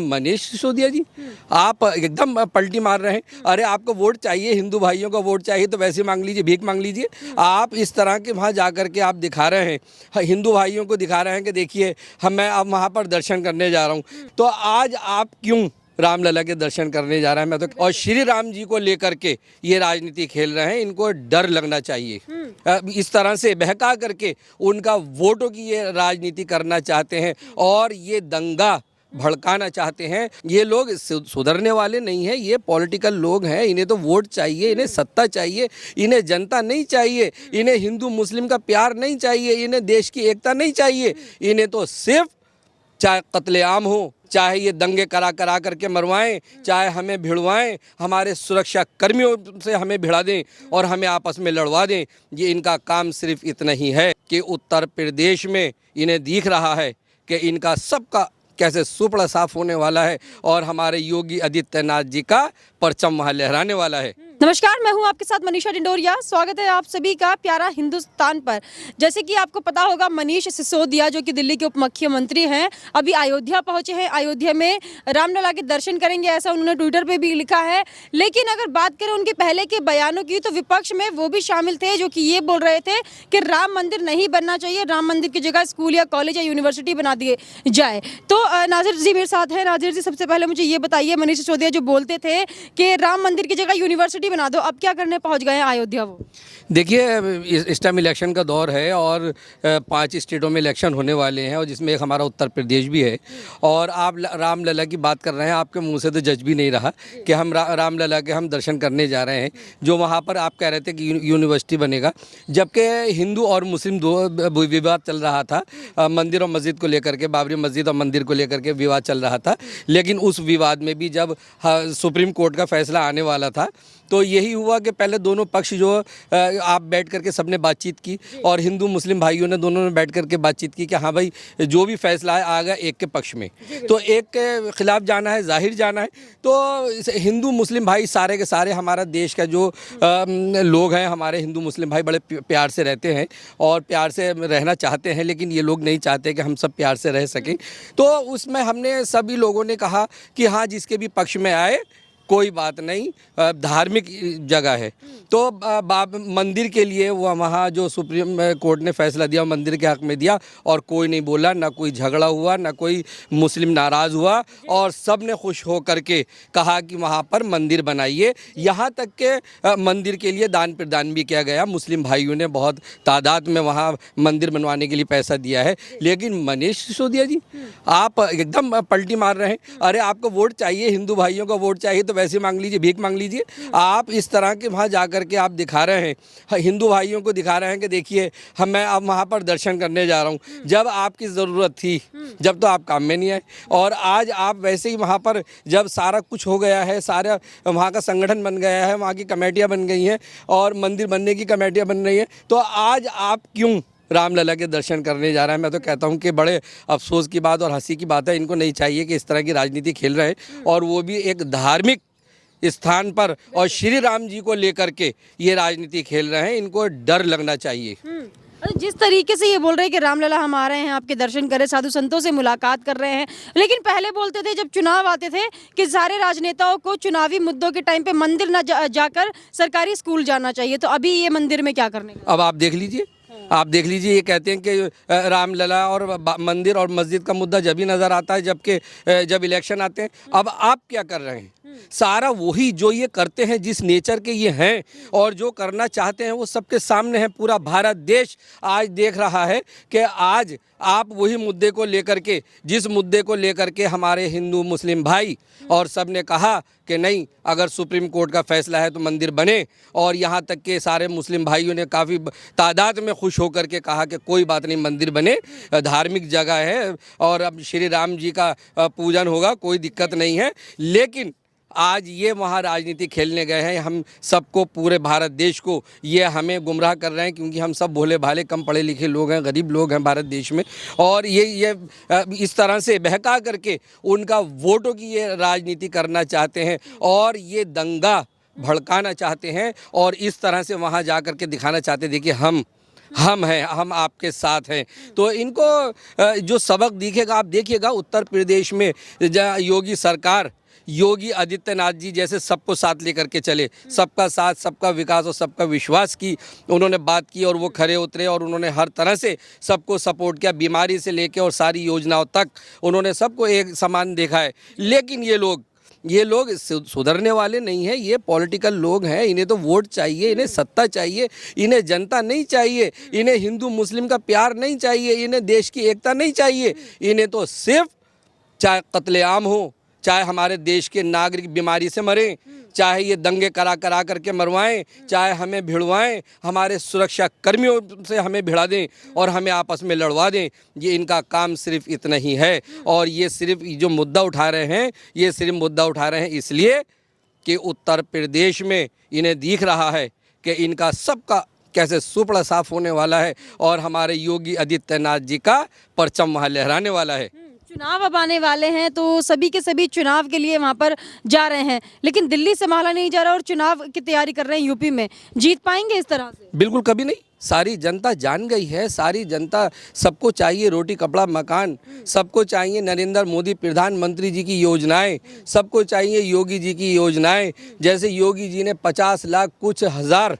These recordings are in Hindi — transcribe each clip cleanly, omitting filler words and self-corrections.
मनीष सिसोदिया जी, आप एकदम पलटी मार रहे हैं। अरे आपको वोट चाहिए, हिंदू भाइयों का वोट चाहिए तो वैसे मांग लीजिए, भीख मांग लीजिए। आप इस तरह के वहाँ जा कर के आप दिखा रहे हैं, हिंदू भाइयों को दिखा रहे हैं कि देखिए मैं अब वहाँ पर दर्शन करने जा रहा हूँ। तो आज आप क्यों रामलला के दर्शन करने जा रहे हैं? मैं तो और श्री राम जी को लेकर के ये राजनीति खेल रहे हैं, इनको डर लगना चाहिए। इस तरह से बहका करके उनका वोटों की ये राजनीति करना चाहते हैं और ये दंगा भड़काना चाहते हैं। ये लोग सुधरने वाले नहीं हैं, ये पॉलिटिकल लोग हैं। इन्हें तो वोट चाहिए, इन्हें सत्ता चाहिए, इन्हें जनता नहीं चाहिए, इन्हें हिंदू मुस्लिम का प्यार नहीं चाहिए, इन्हें देश की एकता नहीं चाहिए। इन्हें तो सिर्फ चाहे कत्लेआम हो, चाहे ये दंगे करा करा करके मरवाएं, चाहे हमें भिड़वाएं, हमारे सुरक्षा कर्मियों से हमें भिड़ा दें और हमें आपस में लड़वा दें। ये इनका काम सिर्फ इतना ही है कि उत्तर प्रदेश में इन्हें दिख रहा है कि इनका सबका कैसे सुपड़ा साफ होने वाला है और हमारे योगी आदित्यनाथ जी का परचम वहाँ लहराने वाला है। नमस्कार, मैं हूं आपके साथ मनीषा डिंडोरिया। स्वागत है आप सभी का प्यारा हिंदुस्तान पर। जैसे कि आपको पता होगा, मनीष सिसोदिया जो कि दिल्ली के उप मुख्यमंत्री हैं, अभी अयोध्या पहुंचे हैं। अयोध्या में रामलला के दर्शन करेंगे, ऐसा उन्होंने ट्विटर पे भी लिखा है। लेकिन अगर बात करें उनके पहले के बयानों की, तो विपक्ष में वो भी शामिल थे जो कि ये बोल रहे थे कि राम मंदिर नहीं बनना चाहिए, राम मंदिर की जगह स्कूल या कॉलेज या यूनिवर्सिटी बना दिए जाए। तो नाजिर जी मेरे साथ हैं। नाजिर जी, सबसे पहले मुझे ये बताइए, मनीष सिसोदिया जो बोलते थे कि राम मंदिर की जगह यूनिवर्सिटी बना दो, अब क्या करने पहुंच गए हैं अयोध्या वो? देखिए, इस टाइम इलेक्शन का दौर है और 5 स्टेटों में इलेक्शन होने वाले हैं और जिसमें एक हमारा उत्तर प्रदेश भी है। और आप रामलला की बात कर रहे हैं, आपके मुंह से तो जज भी नहीं रहा कि हम रामलला के हम दर्शन करने जा रहे हैं। जो वहाँ पर आप कह रहे थे कि यूनिवर्सिटी बनेगा, जबकि हिंदू और मुस्लिम दो विवाद चल रहा था, मंदिर और मस्जिद को लेकर के, बाबरी मस्जिद और मंदिर को लेकर के विवाद चल रहा था। लेकिन उस विवाद में भी जब सुप्रीम कोर्ट का फैसला आने वाला था तो यही हुआ कि पहले दोनों पक्ष जो आप बैठ करके सबने बातचीत की और हिंदू मुस्लिम भाइयों ने दोनों ने बैठ करके बातचीत की कि हाँ भाई, जो भी फैसला है आ गया एक के पक्ष में, तो एक के खिलाफ जाना है, जाहिर जाना है। तो हिंदू मुस्लिम भाई सारे के सारे हमारा देश का जो लोग हैं, हमारे हिंदू मुस्लिम भाई बड़े प्यार से रहते हैं और प्यार से रहना चाहते हैं। लेकिन ये लोग नहीं चाहते कि हम सब प्यार से रह सकें। तो उसमें हमने सभी लोगों ने कहा कि हाँ, जिसके भी पक्ष में आए कोई बात नहीं, धार्मिक जगह है। तो मंदिर के लिए वो वहाँ जो सुप्रीम कोर्ट ने फैसला दिया मंदिर के हक में दिया और कोई नहीं बोला, ना कोई झगड़ा हुआ, ना कोई मुस्लिम नाराज़ हुआ और सब ने खुश हो करके कहा कि वहाँ पर मंदिर बनाइए। यहाँ तक के मंदिर के लिए दान प्रदान भी किया गया। मुस्लिम भाइयों ने बहुत तादाद में वहाँ मंदिर बनवाने के लिए पैसा दिया है। लेकिन मनीष सिसोदिया जी, आप एकदम पलटी मार रहे हैं। अरे आपको वोट चाहिए, हिंदू भाइयों का वोट चाहिए तो वैसे मांग लीजिए, भीख मांग लीजिए। आप इस तरह के वहाँ जा कर के आप दिखा रहे हैं, हिंदू भाइयों को दिखा रहे हैं कि देखिए मैं अब वहाँ पर दर्शन करने जा रहा हूँ। जब आपकी ज़रूरत थी, जब तो आप काम में नहीं आए, और आज आप वैसे ही वहाँ पर जब सारा कुछ हो गया है, सारा वहाँ का संगठन बन गया है, वहाँ की कमेटियाँ बन गई हैं और मंदिर बनने की कमेटियाँ बन रही हैं, तो आज आप क्यों रामलला के दर्शन करने जा रहा है? मैं तो कहता हूं कि बड़े अफसोस की बात और हंसी की बात है। इनको नहीं चाहिए कि इस तरह की राजनीति खेल रहे हैं और वो भी एक धार्मिक स्थान पर और श्री राम जी को लेकर के ये राजनीति खेल रहे हैं। इनको डर लगना चाहिए। जिस तरीके से ये बोल रहे हैं कि रामलला हम आ रहे हैं, आपके दर्शन करें, साधु संतों से मुलाकात कर रहे हैं, लेकिन पहले बोलते थे जब चुनाव आते थे कि सारे राजनेताओं को चुनावी मुद्दों के टाइम पे मंदिर न जाकर सरकारी स्कूल जाना चाहिए। तो अभी ये मंदिर में क्या करने का? अब आप देख लीजिए, आप देख लीजिए, ये कहते हैं कि रामलला और मंदिर और मस्जिद का मुद्दा जब ही नज़र आता है जब इलेक्शन आते हैं। अब आप क्या कर रहे हैं? सारा वही जो ये करते हैं, जिस नेचर के ये हैं और जो करना चाहते हैं, वो सबके सामने है। पूरा भारत देश आज देख रहा है कि आज आप वही मुद्दे को लेकर के, जिस मुद्दे को लेकर के हमारे हिंदू मुस्लिम भाई और सब ने कहा कि नहीं, अगर सुप्रीम कोर्ट का फैसला है तो मंदिर बने, और यहाँ तक के सारे मुस्लिम भाइयों ने काफ़ी तादाद में खुश होकर के कहा कि कोई बात नहीं, मंदिर बने, धार्मिक जगह है और अब श्री राम जी का पूजन होगा, कोई दिक्कत नहीं है। लेकिन आज ये वहाँ राजनीति खेलने गए हैं। हम सबको, पूरे भारत देश को ये हमें गुमराह कर रहे हैं, क्योंकि हम सब भोले भाले कम पढ़े लिखे लोग हैं, गरीब लोग हैं भारत देश में, और ये इस तरह से बहका करके उनका वोटों की ये राजनीति करना चाहते हैं और ये दंगा भड़काना चाहते हैं और इस तरह से वहाँ जा कर के दिखाना चाहते हैं देखिए हम हम हैं, हम आपके साथ हैं। तो इनको जो सबक दिखेगा, आप देखिएगा उत्तर प्रदेश में योगी सरकार, योगी आदित्यनाथ जी जैसे सबको साथ लेकर के चले, सबका साथ, सबका विकास और सबका विश्वास की उन्होंने बात की और वो खरे उतरे और उन्होंने हर तरह से सबको सपोर्ट किया, बीमारी से लेके और सारी योजनाओं तक उन्होंने सबको एक समान देखा है। लेकिन ये लोग सुधरने वाले नहीं हैं, ये पॉलिटिकल लोग हैं, इन्हें तो वोट चाहिए, इन्हें सत्ता चाहिए, इन्हें जनता नहीं चाहिए, इन्हें हिंदू मुस्लिम का प्यार नहीं चाहिए, इन्हें देश की एकता नहीं चाहिए, इन्हें तो सिर्फ चाहे कत्लेआम हो, चाहे हमारे देश के नागरिक बीमारी से मरें, चाहे ये दंगे करा करके मरवाएं, चाहे हमें भिड़वाएं, हमारे सुरक्षा कर्मियों से हमें भिड़ा दें और हमें आपस में लड़वा दें, ये इनका काम सिर्फ इतना ही है। और ये सिर्फ जो मुद्दा उठा रहे हैं, ये सिर्फ मुद्दा उठा रहे हैं इसलिए कि उत्तर प्रदेश में इन्हें दिख रहा है कि इनका सबका कैसे सुपड़ा साफ होने वाला है और हमारे योगी आदित्यनाथ जी का परचम वहाँ लहराने वाला है। चुनाव अब आने वाले हैं तो सभी के सभी चुनाव के लिए वहां पर जा रहे हैं, लेकिन दिल्ली संभाला नहीं जा रहा और चुनाव की तैयारी कर रहे हैं यूपी में। जीत पाएंगे इस तरह से? बिल्कुल कभी नहीं। सारी जनता जान गई है, सारी जनता, सबको चाहिए रोटी कपड़ा मकान, सबको चाहिए नरेंद्र मोदी प्रधानमंत्री जी की योजनाएं, सबको चाहिए योगी जी की योजनाएं। जैसे योगी जी ने 50 लाख कुछ हज़ार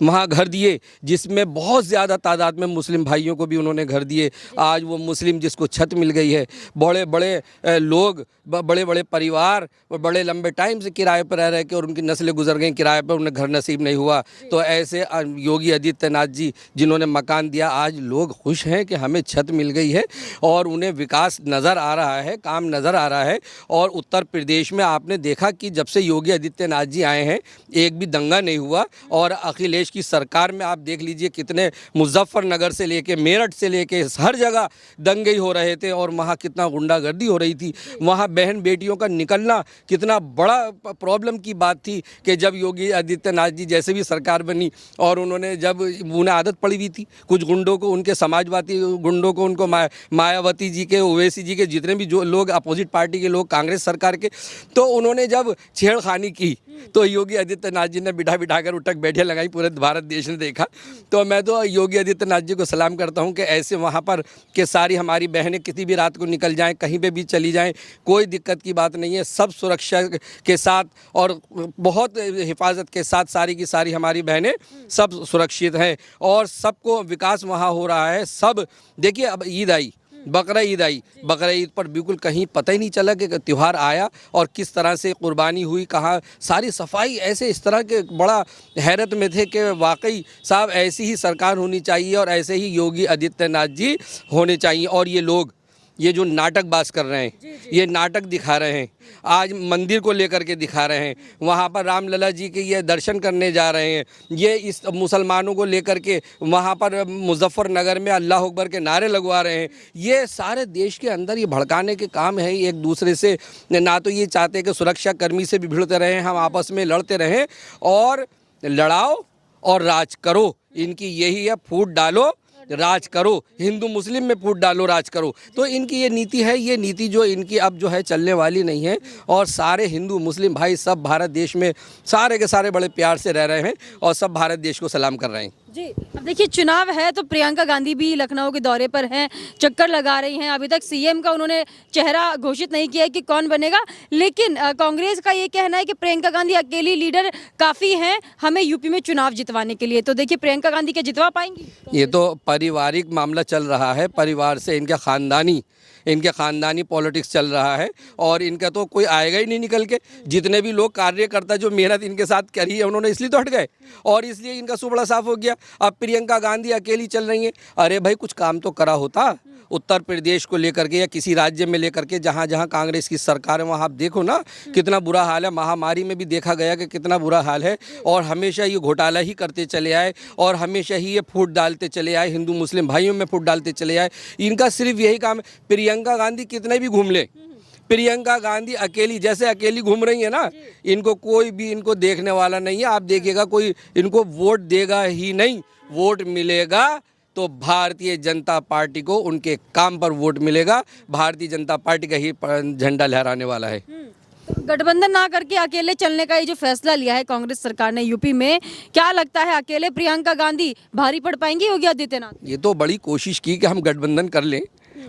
वहाँ घर दिए, जिसमें बहुत ज़्यादा तादाद में मुस्लिम भाइयों को भी उन्होंने घर दिए। आज वो मुस्लिम जिसको छत मिल गई है, बड़े बड़े लोग, बड़े बड़े परिवार बड़े लंबे टाइम से किराए पर रह के और उनकी नस्लें गुजर गई किराए पर, उन्हें घर नसीब नहीं हुआ। तो ऐसे योगी आदित्यनाथ जी जिन्होंने मकान दिया, आज लोग खुश हैं कि हमें छत मिल गई है और उन्हें विकास नज़र आ रहा है, काम नज़र आ रहा है। और उत्तर प्रदेश में आपने देखा कि जब से योगी आदित्यनाथ जी आए हैं एक भी दंगा नहीं हुआ। और अखिलेश की सरकार में आप देख लीजिए कितने मुजफ्फरनगर से लेके मेरठ से लेके हर जगह दंगे ही हो रहे थे और वहाँ कितना गुंडागर्दी हो रही थी। वहाँ बहन बेटियों का निकलना कितना बड़ा प्रॉब्लम की बात थी कि जब योगी आदित्यनाथ जी जैसे भी सरकार बनी और उन्होंने जब उन्हें आदत पड़ी हुई थी कुछ गुंडों को, उनके समाजवादी गुंडों को, उनको मायावती जी के, ओवैसी जी के, जितने भी जो लोग अपोजिट पार्टी के लोग कांग्रेस सरकार के, तो उन्होंने जब छेड़खानी की तो योगी आदित्यनाथ जी ने बिठा कर उठक बैठे लगाई, पूरे भारत देश ने देखा। तो मैं तो योगी आदित्यनाथ जी को सलाम करता हूं कि ऐसे वहां पर कि सारी हमारी बहनें किसी भी रात को निकल जाएं, कहीं पे भी चली जाएं, कोई दिक्कत की बात नहीं है। सब सुरक्षा के साथ और बहुत हिफाजत के साथ सारी की सारी हमारी बहनें सब सुरक्षित हैं और सबको विकास वहाँ हो रहा है। सब देखिए, अब ईद आई, बकरा ईद आई, बकरा ईद पर बिल्कुल कहीं पता ही नहीं चला कि त्यौहार आया और किस तरह से कुर्बानी हुई, कहाँ सारी सफाई, ऐसे इस तरह के बड़ा हैरत में थे कि वाकई साहब ऐसी ही सरकार होनी चाहिए और ऐसे ही योगी आदित्यनाथ जी होने चाहिए। और ये लोग ये जो नाटकबाज कर रहे हैं, ये नाटक दिखा रहे हैं, आज मंदिर को लेकर के दिखा रहे हैं, वहाँ पर रामलला जी के ये दर्शन करने जा रहे हैं, ये इस मुसलमानों को लेकर के वहाँ पर मुजफ्फरनगर में अल्लाह अकबर के नारे लगवा रहे हैं। ये सारे देश के अंदर ये भड़काने के काम है एक दूसरे से। ना तो ये चाहते कि सुरक्षा कर्मी से भी भिड़ते रहें, हम आपस में लड़ते रहें, और लड़ाओ और राज करो, इनकी यही है, फूट डालो राज करो, हिंदू मुस्लिम में फूट डालो राज करो। तो इनकी ये नीति है, ये नीति जो इनकी अब जो है चलने वाली नहीं है। और सारे हिंदू मुस्लिम भाई सब भारत देश में सारे के सारे बड़े प्यार से रह रहे हैं और सब भारत देश को सलाम कर रहे हैं। जी, अब देखिए चुनाव है तो प्रियंका गांधी भी लखनऊ के दौरे पर हैं, चक्कर लगा रही हैं। अभी तक सीएम का उन्होंने चेहरा घोषित नहीं किया है कि कौन बनेगा, लेकिन कांग्रेस का ये कहना है कि प्रियंका गांधी अकेली लीडर काफ़ी हैं हमें यूपी में चुनाव जितवाने के लिए। तो देखिए प्रियंका गांधी क्या जितवा पाएंगी? ये तो पारिवारिक मामला चल रहा है, परिवार से इनके ख़ानदानी पॉलिटिक्स चल रहा है और इनका तो कोई आएगा ही नहीं निकल के। जितने भी लोग कार्यकर्ता जो मेहनत इनके साथ करी है उन्होंने इसलिए तो हट गए और इसलिए इनका सुपड़ा साफ हो गया। अब प्रियंका गांधी अकेली चल रही हैं। अरे भाई कुछ काम तो करा होता उत्तर प्रदेश को लेकर के या किसी राज्य में लेकर के जहाँ जहाँ कांग्रेस की सरकार है वहाँ आप देखो ना कितना बुरा हाल है। महामारी में भी देखा गया कि कितना बुरा हाल है और हमेशा ये घोटाला ही करते चले आए और हमेशा ही ये फूट डालते चले आए, हिंदू मुस्लिम भाइयों में फूट डालते चले आए। इनका सिर्फ यही काम है। प्रियंका गांधी कितने भी घूम ले, प्रियंका गांधी अकेली जैसे अकेली घूम रही है ना, इनको कोई भी इनको देखने वाला नहीं है। आप देखिएगा कोई इनको वोट देगा ही नहीं। वोट मिलेगा तो भारतीय जनता पार्टी को उनके काम पर वोट मिलेगा। भारतीय जनता पार्टी का ही झंडा लहराने वाला है। गठबंधन ना करके अकेले चलने का ये जो फैसला लिया है कांग्रेस सरकार ने यूपी में, क्या लगता है अकेले प्रियंका गांधी भारी पड़ पाएंगी योगी आदित्यनाथ? ये तो बड़ी कोशिश की कि हम गठबंधन कर लें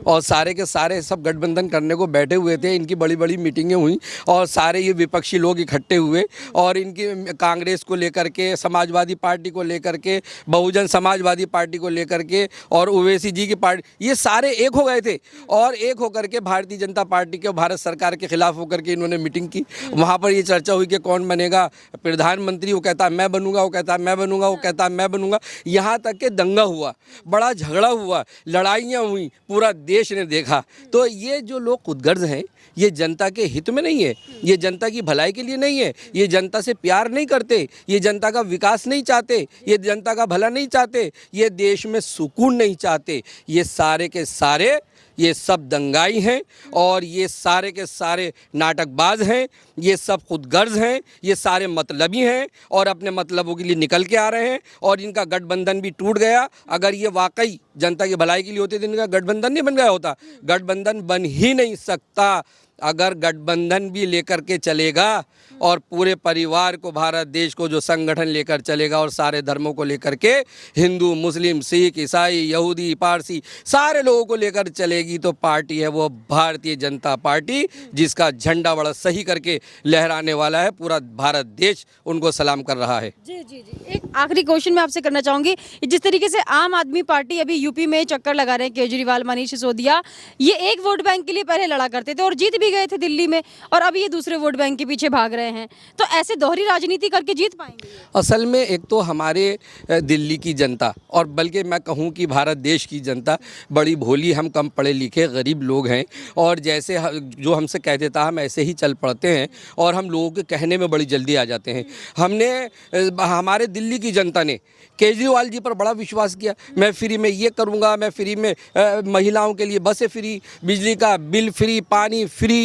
और सारे के सारे सब गठबंधन करने को बैठे हुए थे। इनकी बड़ी बड़ी मीटिंगें हुई और सारे ये विपक्षी लोग इकट्ठे हुए और इनकी कांग्रेस को लेकर के, समाजवादी पार्टी को लेकर के, बहुजन समाजवादी पार्टी को लेकर के और ओवैसी जी की पार्टी, ये सारे एक हो गए थे और एक होकर के भारतीय जनता पार्टी के, भारत सरकार के खिलाफ होकर के इन्होंने मीटिंग की। वहाँ पर ये चर्चा हुई कि कौन बनेगा प्रधानमंत्री। वो कहता मैं बनूंगा, वो कहता मैं बनूंगा, वो कहता मैं बनूंगा। यहाँ तक कि दंगा हुआ, बड़ा झगड़ा हुआ, लड़ाइयाँ हुई, पूरा देश ने देखा। तो ये जो लोग खुदगर्ज हैं, ये जनता के हित में नहीं है, ये जनता की भलाई के लिए नहीं है, ये जनता से प्यार नहीं करते, ये जनता का विकास नहीं चाहते, ये जनता का भला नहीं चाहते, ये देश में सुकून नहीं चाहते। ये सारे के सारे ये सब दंगाई हैं और ये सारे के सारे नाटकबाज हैं, ये सब खुदगर्ज हैं, ये सारे मतलबी हैं और अपने मतलबों के लिए निकल के आ रहे हैं और इनका गठबंधन भी टूट गया। अगर ये वाकई जनता की भलाई के लिए होते तो इनका गठबंधन नहीं बन गया होता। गठबंधन बन ही नहीं सकता। अगर गठबंधन भी लेकर के चलेगा और पूरे परिवार को, भारत देश को जो संगठन लेकर चलेगा और सारे धर्मों को लेकर के, हिंदू, मुस्लिम, सिख, ईसाई, यहूदी, पारसी, सारे लोगों को लेकर चलेगी तो पार्टी है वो भारतीय जनता पार्टी, जिसका झंडा बड़ा सही करके लहराने वाला है। पूरा भारत देश उनको सलाम कर रहा है। जी जी जी, एक आखिरी क्वेश्चन मैं आपसे करना चाहूंगी। जिस तरीके से आम आदमी पार्टी अभी यूपी में चक्कर लगा रहे हैं, केजरीवाल, मनीष सिसोदिया, ये एक वोट बैंक के लिए पहले लड़ा करते थे और जीत भी गए थे दिल्ली में, और अभी ये दूसरे वोट बैंक के पीछे भाग रहे हैं। तो ऐसे दोहरी राजनीति करके जीत पाएंगे? असल में एक तो हमारे दिल्ली की जनता, और बल्कि मैं कहूँ कि भारत देश की जनता बड़ी भोली, हम कम पढ़े लिखे गरीब लोग हैं और जैसे जो हमसे कह देता हम ऐसे ही चल पड़ते हैं और हम लोगों के कहने में बड़ी जल्दी आ जाते हैं। हमारे दिल्ली की जनता ने केजरीवाल जी पर बड़ा विश्वास किया। मैं फ्री में ये करूँगा, मैं फ्री में महिलाओं के लिए बसें फ्री, बिजली का बिल फ्री, पानी फ्री,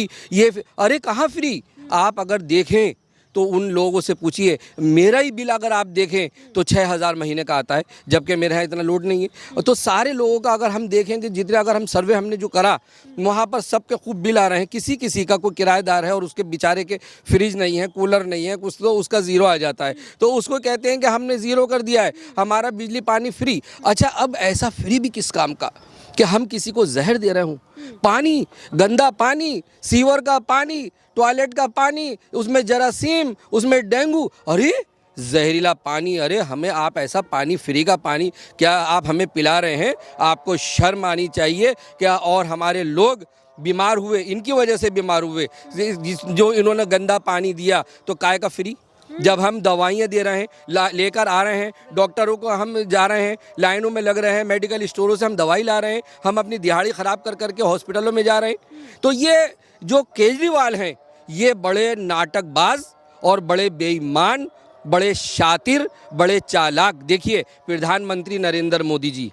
अरे कहाँ फ्री? आप अगर देखें तो उन लोगों से पूछिए, मेरा ही बिल अगर आप देखें तो 6,000 महीने का आता है, जबकि मेरे यहाँ इतना लोड नहीं है। तो सारे लोगों का अगर हम देखें कि जितने, अगर हम सर्वे हमने जो करा, वहाँ पर सबके खूब बिल आ रहे हैं। किसी किसी का कोई किराएदार है और उसके बेचारे के फ्रिज नहीं है, कूलर नहीं है, कुछ तो उसका ज़ीरो आ जाता है, तो उसको कहते हैं कि हमने ज़ीरो कर दिया है, हमारा बिजली पानी फ्री। अच्छा, अब ऐसा फ्री भी किस काम का कि हम किसी को जहर दे रहे हूँ? पानी, गंदा पानी, सीवर का पानी, टॉयलेट का पानी, उसमें जरासीम, उसमें डेंगू, अरे जहरीला पानी। अरे हमें आप ऐसा पानी, फ्री का पानी क्या आप हमें पिला रहे हैं? आपको शर्म आनी चाहिए क्या? और हमारे लोग बीमार हुए, इनकी वजह से बीमार हुए, जो इन्होंने गंदा पानी दिया। तो काय का फ्री? जब हम दवाइयाँ दे रहे हैं, लेकर आ रहे हैं, डॉक्टरों को हम जा रहे हैं, लाइनों में लग रहे हैं, मेडिकल स्टोरों से हम दवाई ला रहे हैं, हम अपनी दिहाड़ी ख़राब कर करके हॉस्पिटलों में जा रहे हैं। तो ये जो केजरीवाल हैं, ये बड़े नाटकबाज और बड़े बेईमान, बड़े शातिर, बड़े चालाक। देखिए, प्रधानमंत्री नरेंद्र मोदी जी,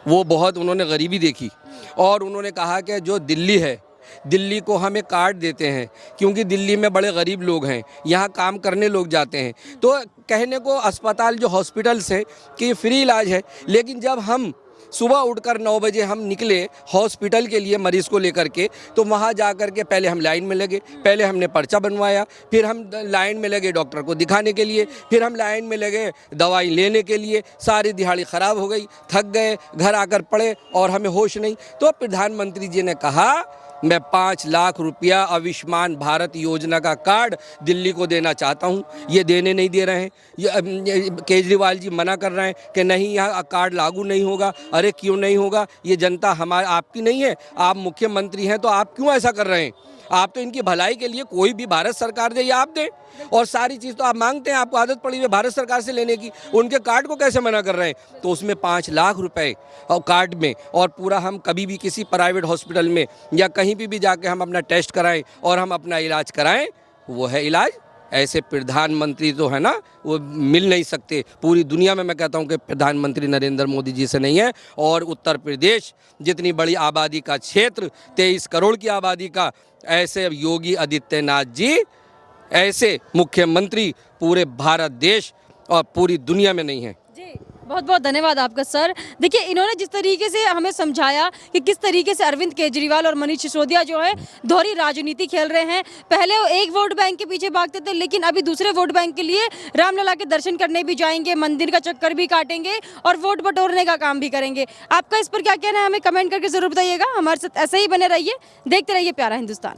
वो बहुत उन्होंने गरीबी देखी और उन्होंने कहा कि जो दिल्ली है, दिल्ली को हम एक कार्ड देते हैं क्योंकि दिल्ली में बड़े गरीब लोग हैं, यहाँ काम करने लोग जाते हैं। तो कहने को अस्पताल, जो हॉस्पिटल्स हैं, कि फ्री इलाज है, लेकिन जब हम सुबह उठकर 9 बजे हम निकले हॉस्पिटल के लिए मरीज़ को लेकर के, तो वहाँ जा कर के पहले हम लाइन में लगे, पहले हमने पर्चा बनवाया, फिर हम लाइन में लगे डॉक्टर को दिखाने के लिए, फिर हम लाइन में लगे दवाई लेने के लिए। सारी दिहाड़ी ख़राब हो गई, थक गए, घर आकर पड़े और हमें होश नहीं। तो प्रधानमंत्री जी ने कहा, मैं 5 लाख रुपया आयुष्मान भारत योजना का कार्ड दिल्ली को देना चाहता हूँ। ये देने नहीं दे रहे हैं। ये केजरीवाल जी मना कर रहे हैं कि नहीं, यहाँ कार्ड लागू नहीं होगा। अरे क्यों नहीं होगा? ये जनता हमारी, आपकी नहीं है, आप मुख्यमंत्री हैं, तो आप क्यों ऐसा कर रहे हैं? आप तो इनकी भलाई के लिए कोई भी भारत सरकार दे या आप दें, और सारी चीज़ तो आप मांगते हैं, आपको आदत पड़ी है भारत सरकार से लेने की, उनके कार्ड को कैसे मना कर रहे हैं? तो उसमें 5 लाख रुपए और कार्ड में, और पूरा हम कभी भी किसी प्राइवेट हॉस्पिटल में या कहीं भी जाके हम अपना टेस्ट कराएं और हम अपना इलाज कराएं, वो है इलाज। ऐसे प्रधानमंत्री तो है ना, वो मिल नहीं सकते पूरी दुनिया में। मैं कहता हूँ कि प्रधानमंत्री नरेंद्र मोदी जी से नहीं है। और उत्तर प्रदेश जितनी बड़ी आबादी का क्षेत्र, 23 करोड़ की आबादी का, ऐसे योगी आदित्यनाथ जी, ऐसे मुख्यमंत्री पूरे भारत देश और पूरी दुनिया में नहीं है। जी, बहुत बहुत धन्यवाद आपका सर। देखिए इन्होंने जिस तरीके से हमें समझाया कि किस तरीके से अरविंद केजरीवाल और मनीष सिसोदिया जो है दोहरी राजनीति खेल रहे हैं। पहले वो एक वोट बैंक के पीछे भागते थे, लेकिन अभी दूसरे वोट बैंक के लिए रामलला के दर्शन करने भी जाएंगे, मंदिर का चक्कर भी काटेंगे और वोट बटोरने का काम भी करेंगे। आपका इस पर क्या कहना है हमें कमेंट करके जरूर बताइएगा। हमारे साथ ऐसे ही बने रहिए, देखते रहिए प्यारा हिंदुस्तान।